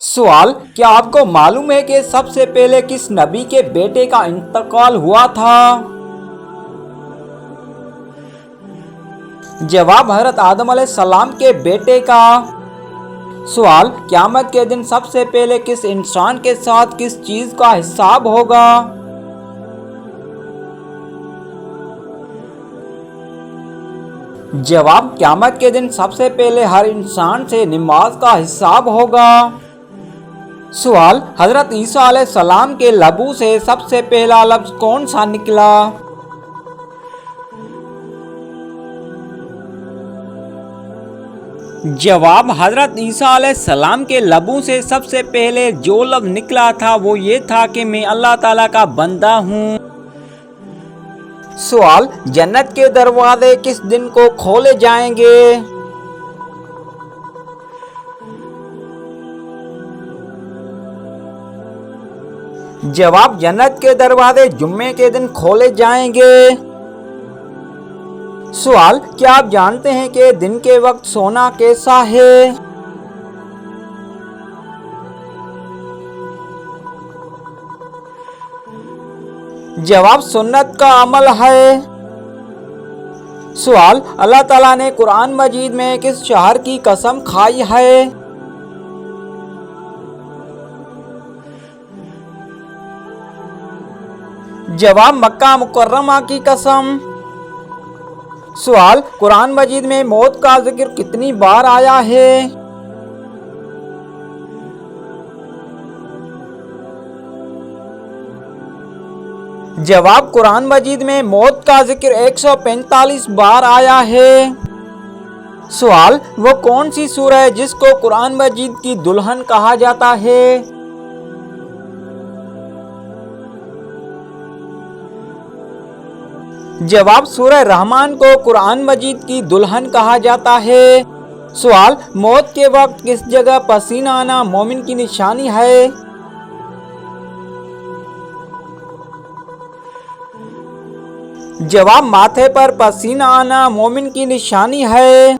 सवाल, क्या आपको मालूम है कि सबसे पहले किस नबी के बेटे का इंतकाल हुआ था? जवाब, हज़रत आदम अलैहिस्सलाम के बेटे का। सवाल, क़यामत के दिन सबसे पहले किस इंसान के साथ किस चीज़ का हिसाब होगा? जवाब, क़यामत के दिन सबसे पहले हर इंसान से नमाज का हिसाब होगा। सवाल, हज़रत ईसा अलैहिस्सलाम के लबू से सबसे पहला लफ्ज़ कौन सा निकला? जवाब, हज़रत ईसा अलैहिस्सलाम के लबू से सबसे पहले जो लफ्ज़ निकला था वो ये था कि मैं अल्लाह ताला का बंदा हूँ। सवाल, जन्नत के दरवाजे किस दिन को खोले जाएंगे? जवाब, जन्नत के दरवाजे जुम्मे के दिन खोले जाएंगे। सवाल, क्या आप जानते हैं कि दिन के वक्त सोना कैसा है? जवाब, सुन्नत का अमल है। सवाल, अल्लाह ताला ने कुरान मजीद में किस शहर की कसम खाई है? जवाब, मक्का मुकर्रमा की कसम। सवाल, कुरान मजीद में मौत का जिक्र कितनी बार आया है? जवाब, कुरान मजीद में मौत का जिक्र 145 बार आया है। सवाल, वो कौन सी सूरह है जिसको कुरान मजीद की दुल्हन कहा जाता है? जवाब, सूरह रहमान को कुरान मजीद की दुल्हन कहा जाता है। सवाल, मौत के वक्त किस जगह पसीना आना मोमिन की निशानी है? जवाब, माथे पर पसीना आना मोमिन की निशानी है।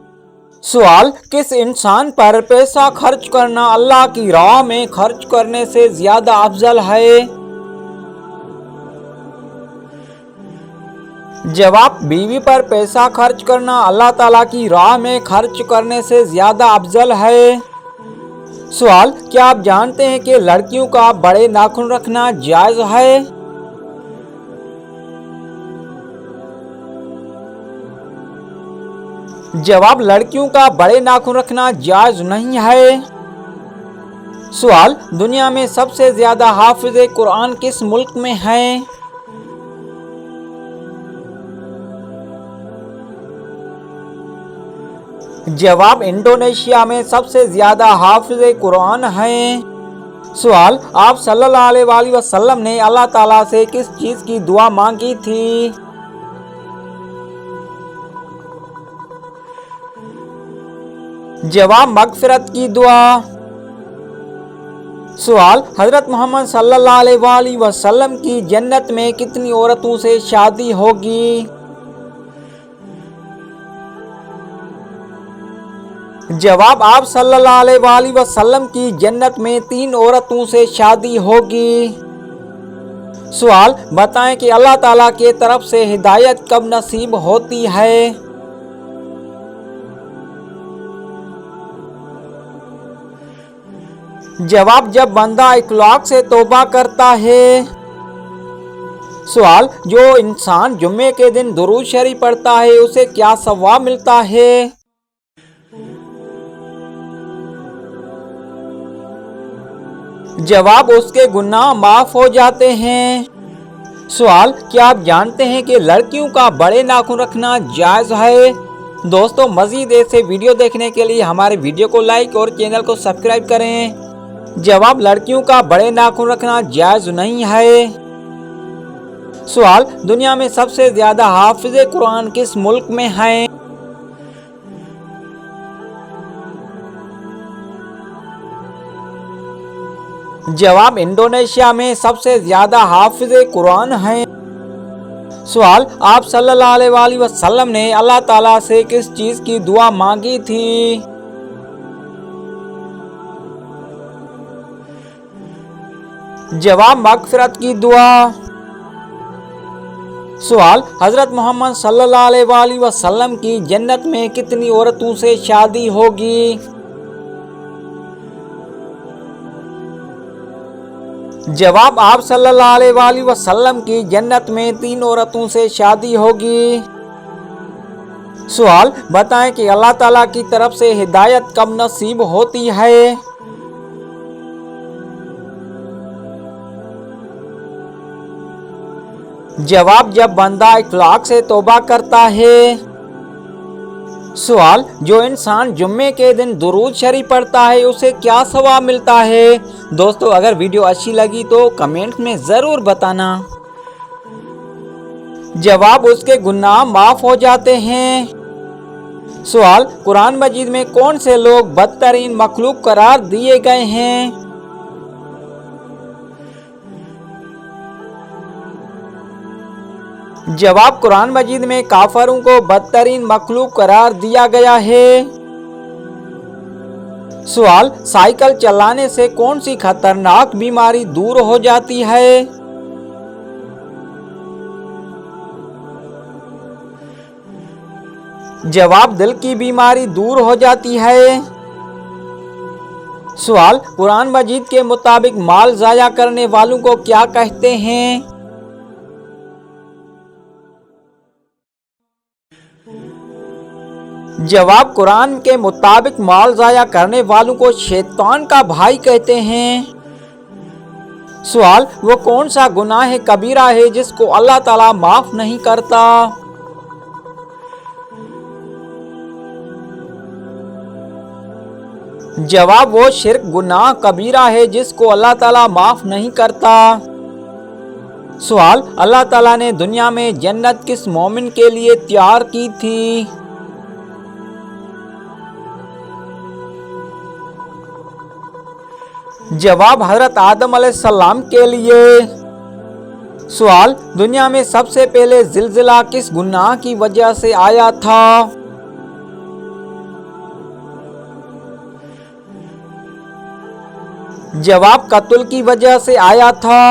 सवाल, किस इंसान पर पैसा खर्च करना अल्लाह की राह में खर्च करने से ज्यादा अफजल है? जवाब, बीवी पर पैसा खर्च करना अल्लाह ताला की राह में खर्च करने से ज्यादा अफजल है। सवाल, क्या आप जानते हैं कि लड़कियों का बड़े नाखून रखना जायज है? जवाब, लड़कियों का बड़े नाखून रखना जायज नहीं है। सवाल, दुनिया में सबसे ज्यादा हाफिज़े कुरान किस मुल्क में हैं? जवाब, इंडोनेशिया में सबसे ज्यादा हाफिज़े कुरान हैं। सवाल, आप सल्लल्लाहु अलैहि वसल्लम ने अल्लाह ताला से किस चीज की दुआ मांगी थी? जवाब, मगफिरत की दुआ। सवाल, हजरत मोहम्मद सल्लल्लाहु अलैहि वसल्लम की जन्नत में कितनी औरतों से शादी होगी? जवाब, आप सल्लल्लाहु अलैहि वसल्लम की जन्नत में 3 औरतों से शादी होगी। सवाल, बताएं कि अल्लाह ताला के तरफ से हिदायत कब नसीब होती है? जवाब, जब बंदा इखलास से तौबा करता है। सवाल, जो इंसान जुम्मे के दिन दुरूद शरीफ पढ़ता है उसे क्या सवाब मिलता है? जवाब, उसके गुनाह माफ हो जाते हैं। सवाल, क्या आप जानते हैं कि लड़कियों का बड़े नाखून रखना जायज है? दोस्तों, मजीद ऐसे वीडियो देखने के लिए हमारे वीडियो को लाइक और चैनल को सब्सक्राइब करें। जवाब, लड़कियों का बड़े नाखून रखना जायज नहीं है। सवाल, दुनिया में सबसे ज्यादा हाफिज़े कुरान किस मुल्क में हैं? जवाब, इंडोनेशिया में सबसे ज्यादा हाफिज़े कुरान हैं। सवाल, आप सल्लल्लाहु अलैहि वसल्लम ने अल्लाह ताला से किस चीज की दुआ मांगी थी? जवाब मगफिरत की दुआ। सवाल हजरत मोहम्मद सल्लल्लाहु अलैहि वसल्लम की जन्नत में कितनी औरतों से शादी होगी? जवाब आप सल्लल्लाहु अलैहि वसल्लम की जन्नत में 3 औरतों से शादी होगी। सवाल बताएं कि अल्लाह ताला की तरफ से हिदायत कब नसीब होती है? जवाब जब बंदा इखलाक से तौबा करता है। सवाल जो इंसान जुम्मे के दिन दुरूद शरीफ पढ़ता है उसे क्या सवाब मिलता है? दोस्तों अगर वीडियो अच्छी लगी तो कमेंट में ज़रूर बताना। जवाब उसके गुनाह माफ़ हो जाते हैं। सवाल कुरान मजीद में कौन से लोग बदतरीन मखलूक करार दिए गए हैं? जवाब कुरान मजीद में काफरों को बदतरीन मखलूक करार दिया गया है। सवाल साइकिल चलाने से कौन सी खतरनाक बीमारी दूर हो जाती है? जवाब दिल की बीमारी दूर हो जाती है। सवाल कुरान मजीद के मुताबिक माल ज़ाया करने वालों को क्या कहते हैं? जवाब कुरान के मुताबिक माल ज़ाया करने वालों को शैतान का भाई कहते हैं। सवाल वो कौन सा गुनाह कबीरा है जिसको अल्लाह ताला माफ़ नहीं करता? जवाब वो शिर्क गुनाह कबीरा है जिसको अल्लाह ताला माफ़ नहीं करता। सवाल अल्लाह ताला ने दुनिया में जन्नत किस मोमिन के लिए तैयार की थी? जवाब हजरत आदम अलैहिस्सलाम के लिए। सवाल दुनिया में सबसे पहले जिलजिला किस गुनाह की वजह से आया था? जवाब कत्ल की वजह से आया था।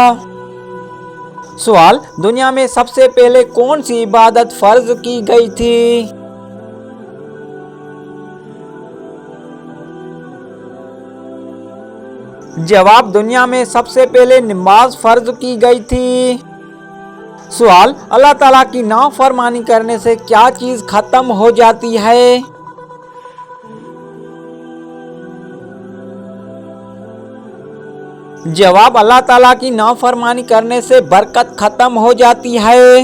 सवाल दुनिया में सबसे पहले कौन सी इबादत फर्ज की गई थी? जवाब दुनिया में सबसे पहले नमाज फर्ज की गई थी। सवाल अल्लाह ताला की नाफरमानी करने से क्या चीज़ खत्म हो जाती है? जवाब अल्लाह ताला की नाफरमानी करने से बरकत खत्म हो जाती है।